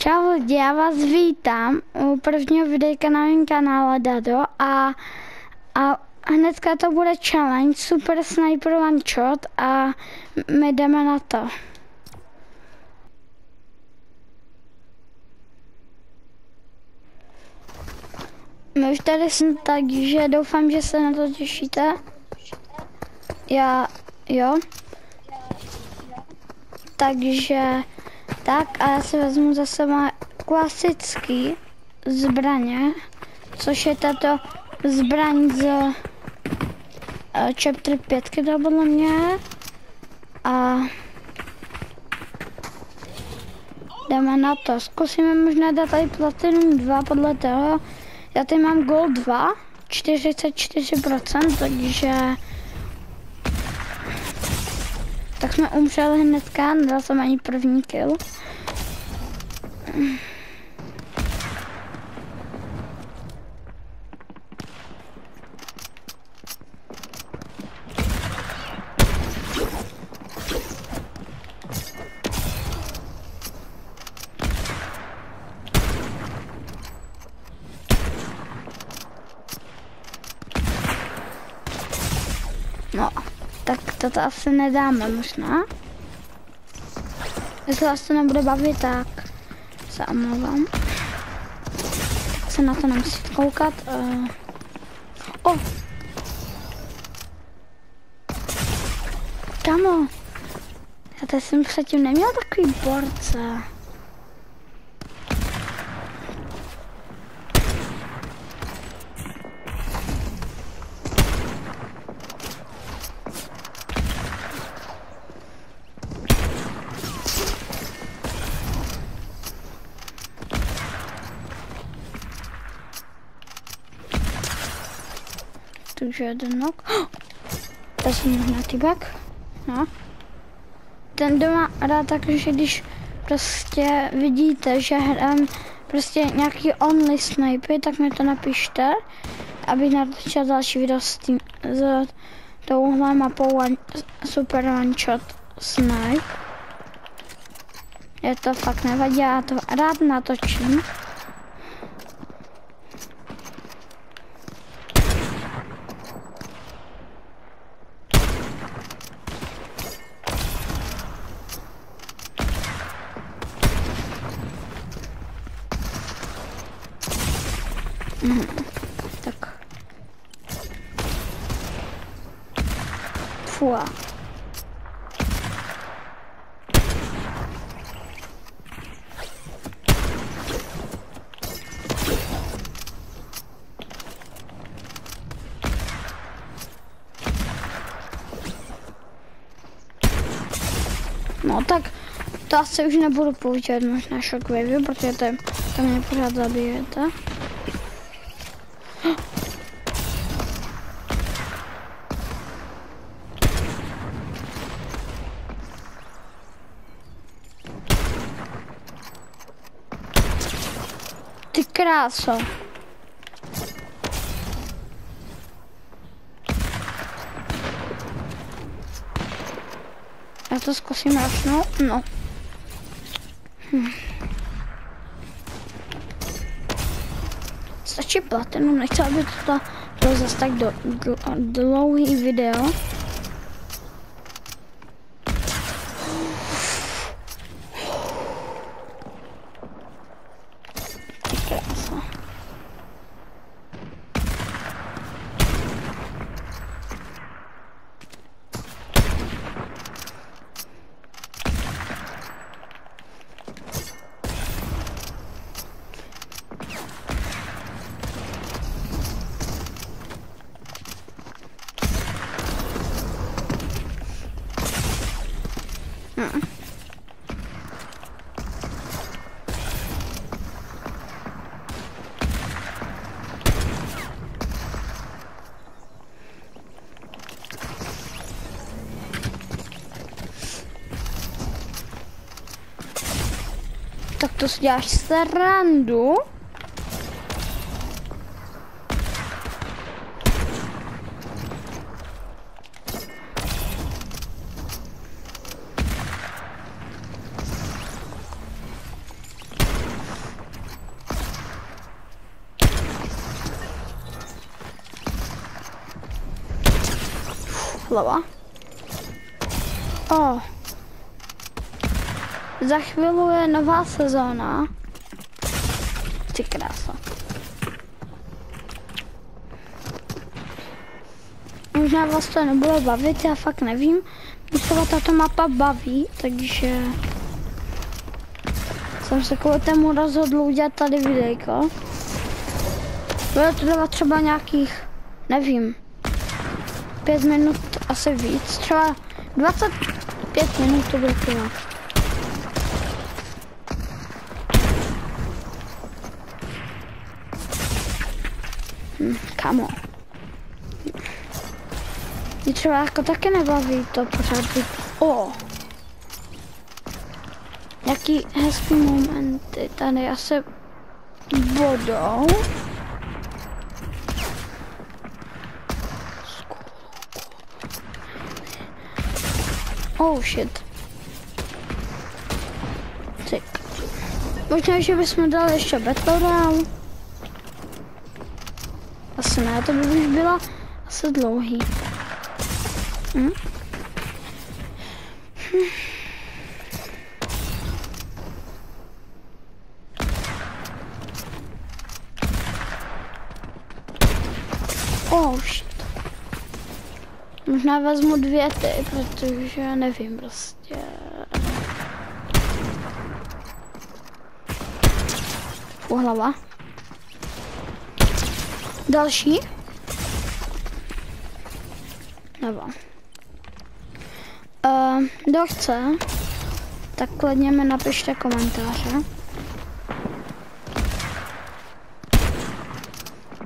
Čau lidi, já vás vítám u prvního videjka na mém kanále Dado a hnedka to bude challenge Super Sniper One Shot a my jdeme na to. My už tady jsme, takže doufám, že se na to těšíte. Jo. Takže tak a já si vezmu zase moje klasický zbraně, což je tato zbraň z Chapter 5, to podle mě. A jdeme na to. Zkusíme možná dát tady Platinum 2 podle toho. Já tady mám Gold 2, 44%, takže tak jsme umřeli hnedka, nedal jsem ani první kill. No, tak toto asi nedáme možná. Jestli vás to nebude bavit, tak se omlouvám. Tak se na to nemusíte koukat. Kamo, já tady jsem předtím neměl takový borce. Takže jeden nok. To jsem možná týbek. No. Ten doma rád tak, že když prostě vidíte, že hrám prostě nějaký only snipy, tak mi to napište, abych natočil další video s touhle mapou Super One Shot Snipe. Je to fakt nevadí, já to rád natočím. Tak. Fua. No tak to asi už nebudu používat možná shockwave, protože to mě pořád zabijete. Ty kráso. Já to zkusím rašnout, no. Stačí platinum, nechci, aby to bylo zase tak dlouhý video. Tak to si děláš srandu. Hlava. O. Za chvíli je nová sezóna. Ty krása. Možná vás to nebude bavit, já fakt nevím. Mě se tato mapa baví, takže jsem se kvůli tomu rozhodl udělat tady videjko. Bude to dávat třeba nějakých, nevím, 5 minut, asi víc, třeba 25 minut to bude trvat. Kamo. Mě třeba jako taky nebaví to pořád být. O! Jaký hezký momenty tady asi budou. Oh shit. Tak. Možná, že bychom dali ještě Battle Royale. Asi ne, to by už byla asi dlouhý. Oh shit. Možná vezmu 2 ty, protože nevím prostě. Hlava. Další. Nebo. Kdo chce, tak klidně mi napište komentáře.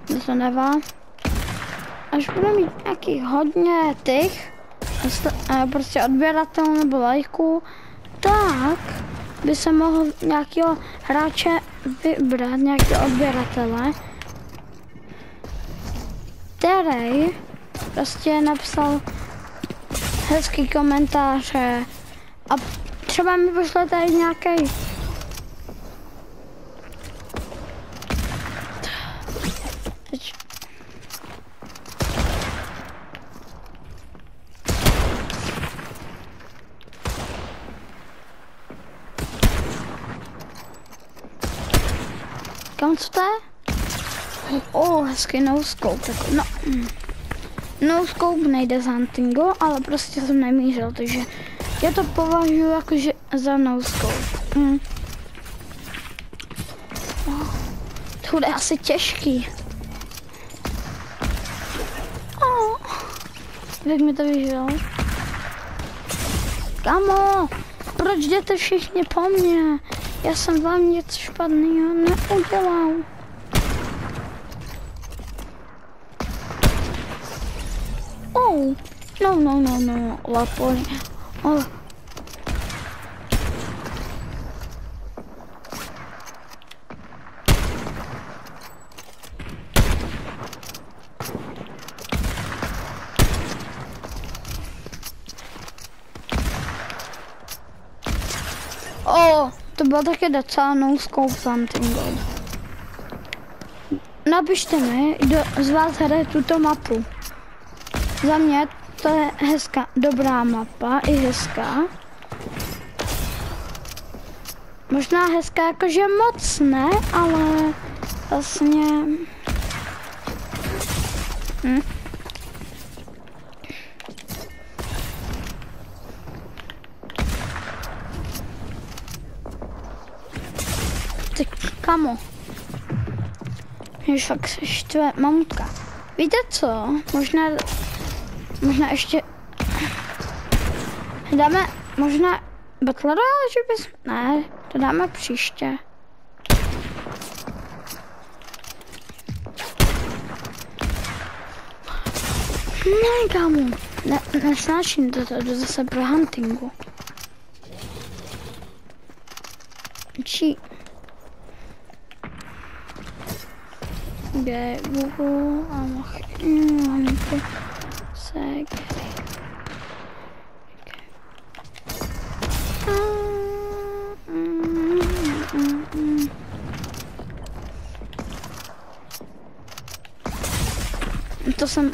Mně to nevá. Až budu mít nějaký hodně těch, prostě odběratelů nebo lajků, tak by se mohl nějakého hráče vybrat, nějakého odběratele, který prostě napsal hezký komentáře a třeba mi pošle tady nějaký kam co to je? Hezký no-scope, no. No-scope nejde z huntingu, ale prostě jsem nemířil, takže já to považuji jakože za no-scope. To bude asi těžký. Jak mi to vyžil? Kamo, proč jdete všichni po mně? Já jsem vám něco špatného neudělal. No, lapoj. To bylo taky docela no-scope something. Napište mi, kdo z vás hraje tuto mapu. Za mě to je hezká, dobrá mapa, i hezká. Možná hezká jakože moc ne, ale vlastně... Ty kamo. Mě fakt se štve mamutka. Víte co? Možná ještě dáme, možná Battle Royale, že bys... Ne, to dáme příště. Ne, kámo, nesnáším to jdu zase pro huntingu. Čí? Kde Google a mohl se to jsem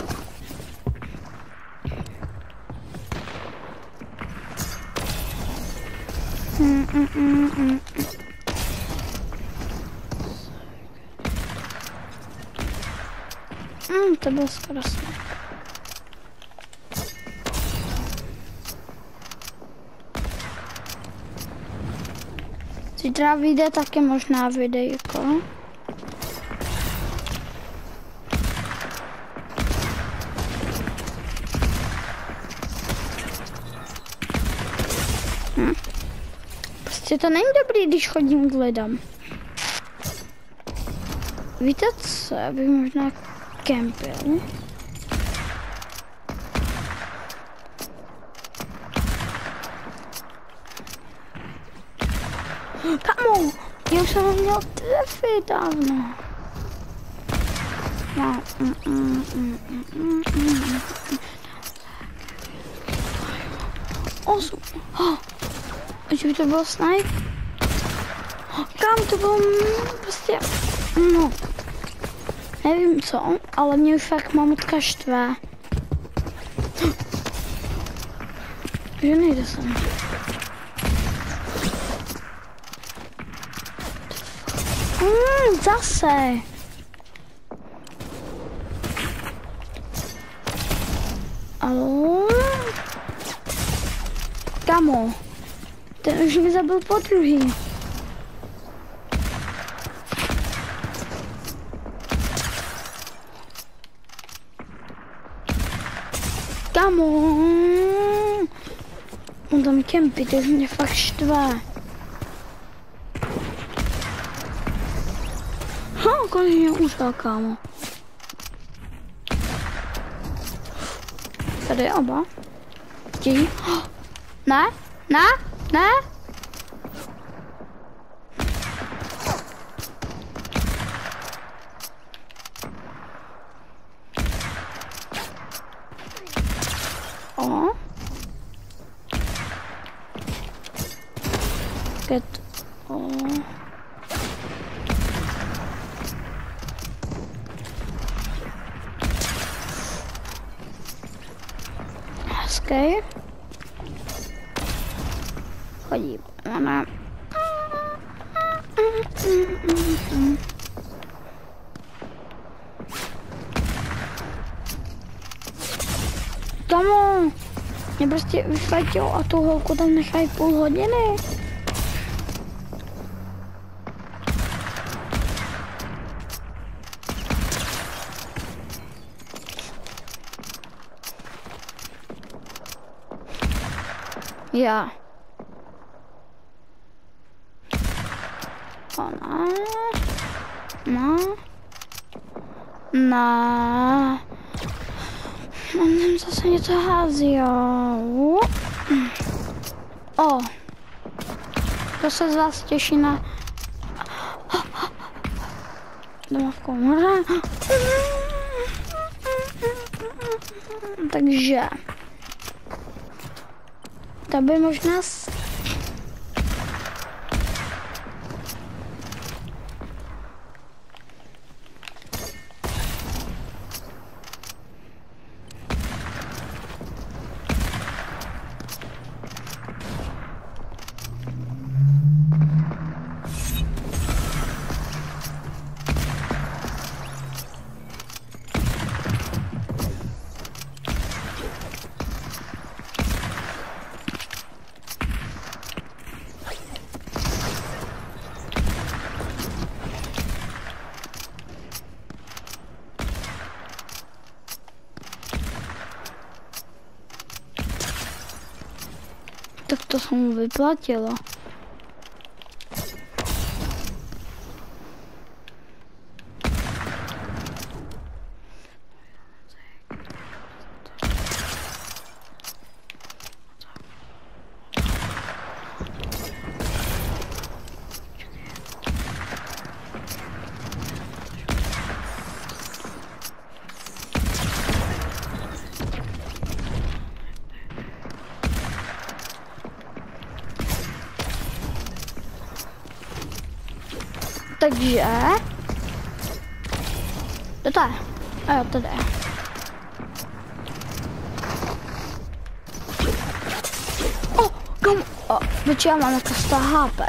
to byl skoro sněh. Zítra vyjde taky možná videjko. Prostě to není dobrý, když chodím k lidem. Víte co, já bych možná kempil. Kamo, já už jsem ho měl trefit dávno. No. Osm. Že by to byl snipe? Kam to bylo prostě, no. Nevím co, ale mě už fakt mamutka štve. Že nejde sem. Zase. Kamo, ten už mě zabil po druhý. Kamo, on tam kempí, to mě fakt štve. Konečně ušel, kámo. Tady je oba. Chtějí? Ne? Ne? Ne? O. Get. O. Hezký. Chodí. Máme. Tomu. Mě prostě vyfajtil a tu holku tam nechají půl hodiny. Já. Ona. No. No. On zase něco hází, jo. O. To se z vás těší na domovkou moře. Takže to by možná tak to se mu vyplatilo. Takže... To je. A jo, to je. O, kam? O, já mám jako 100 HP.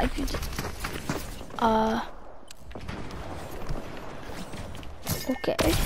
OK.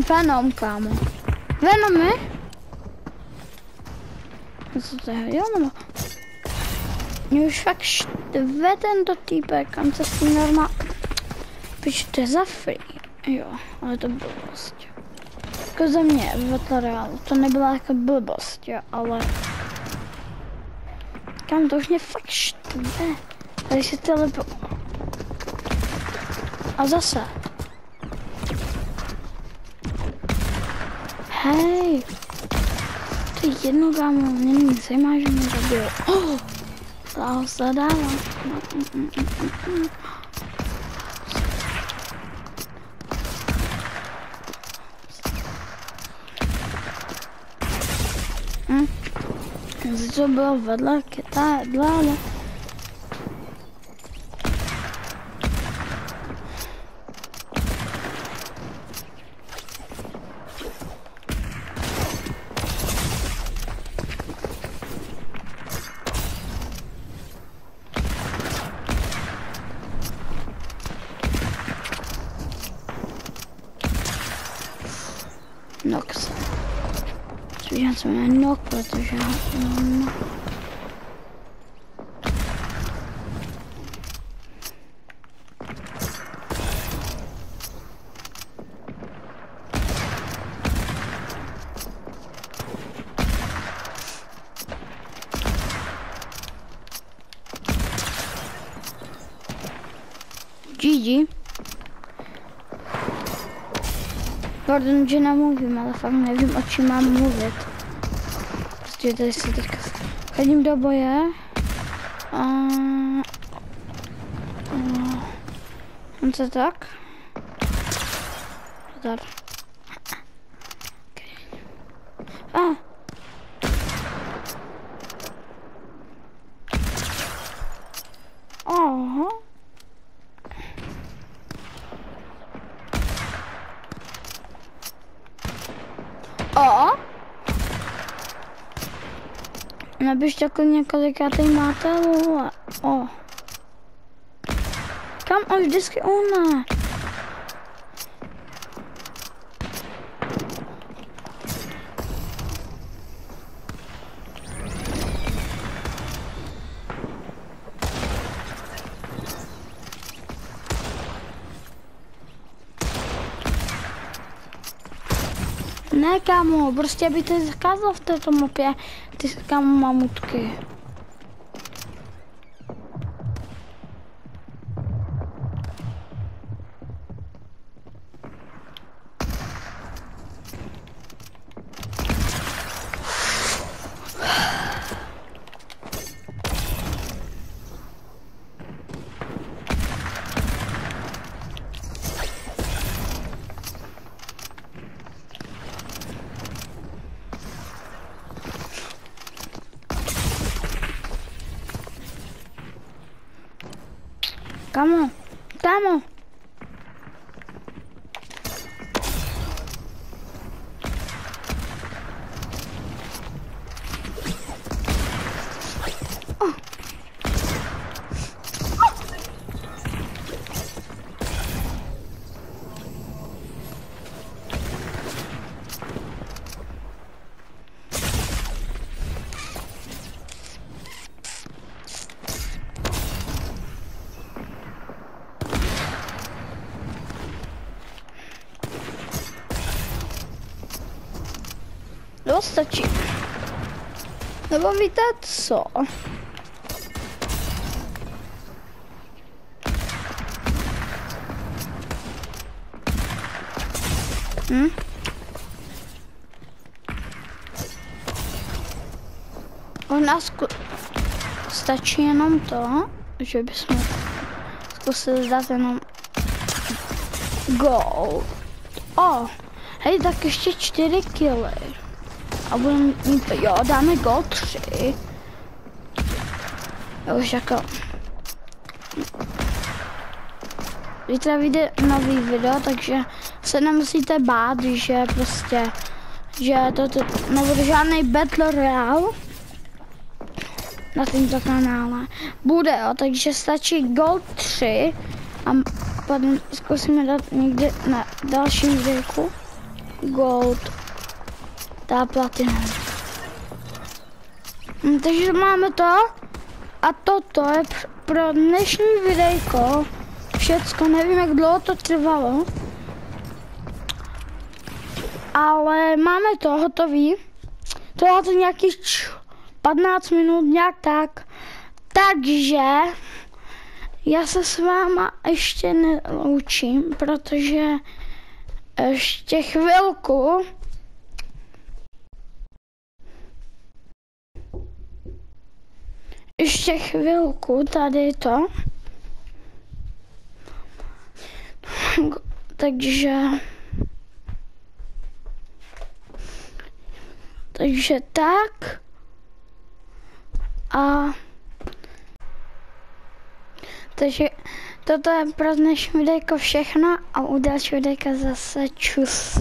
Venom, kámo. Venomy? Co to je, jo, nebo? Mě už fakt štve tento týpek, kam se s tím normál... Pič, to je za free. Jo, ale to blbost. Jako za mě, v Battle Royale, to nebyla jako blbost, jo, ale... Kam to už mě fakt štve. Tady si telepo... A zase. Hej. To je jedno, kámo, mě nezajímá, že mě zabil. Oh! Láho se dává. Co bylo vedle kyta, ale... Nox. Já jsem jmenuje Nok, protože já mám... GG. Pardon, že nemluvím, ale fakt nevím, o čem mám mluvit. Prostě tady se teďka chodím do boje. On se tak. Zdar. Aha. Napište jako několikátej máte, ale... Kam už vždycky ona? Ne, kámo, prostě by to zakázal v této mapě, ty kámo mamutky. Kámo, kámo. No, stačí. Nebo víte co? U nás stačí jenom to, že bychom zkusili dát jenom gold. Hej, tak ještě 4 killy. A budeme mít, jo, dáme gold 3. Já už jako... Zítra vyjde nový video, takže se nemusíte bát, že prostě, že to nebude žádný Battle Royale na tomto kanále. Bude, jo, takže stačí gold 3 a potom zkusíme dát někde na dalším videu. gold, ta platina. Takže máme to a toto je pro dnešní videjko všecko. Nevím, jak dlouho to trvalo, ale máme to hotový. To je nějakých 15 minut, nějak tak. Takže já se s váma ještě neloučím, protože ještě chvilku. Ještě chvilku tady to. Takže tak. A takže toto je pro dnešní videjko všechno a u dalšího videjka zase čus.